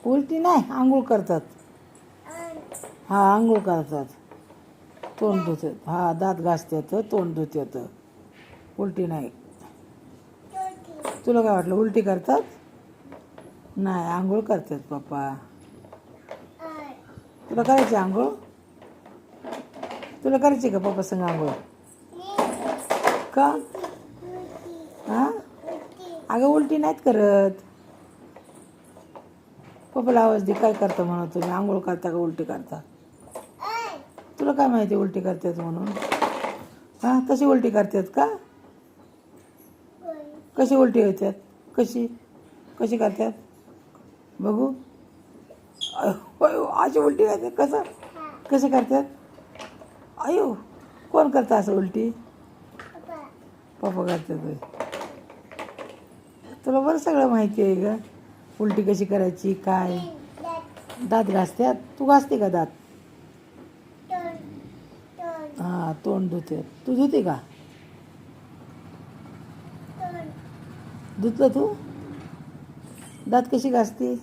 उलटी नाही, आंघोळ करतात. हा, आंघोळ करतात, तोंड धुतात. हा, दात घासतात, तोंड धुतात. उलटी नाही. तुला काय वाटलं उलटी करतात? नाही, आंघोळ करतात पप्पा. तुला करायची आंघोळ? तुला करायची का पप्पा संग आंघोळ? का? हा, अगं उलटी नाहीत करत. पप्पाला आवाज दे, काय करता म्हणा तुम्ही? आंघोळ करता का उलटी करता? तुला काय माहिती उलटी करतात म्हणून? हा, तशी उलटी करतात का? कशी उलटी होतात? कशी कशी करतात बघू? अशी उलटी करतात. कसं कशी करतात? अयो, कोण करतं असं उलटी? पप्पा करतात. तुला बरं सगळं माहिती आहे ग, उलटी कशी करायची काय. दात घासतात. तू घासते का दात? हां, तोंड धुते. तू धुते का? धुतलं तू? दात कशी घासते?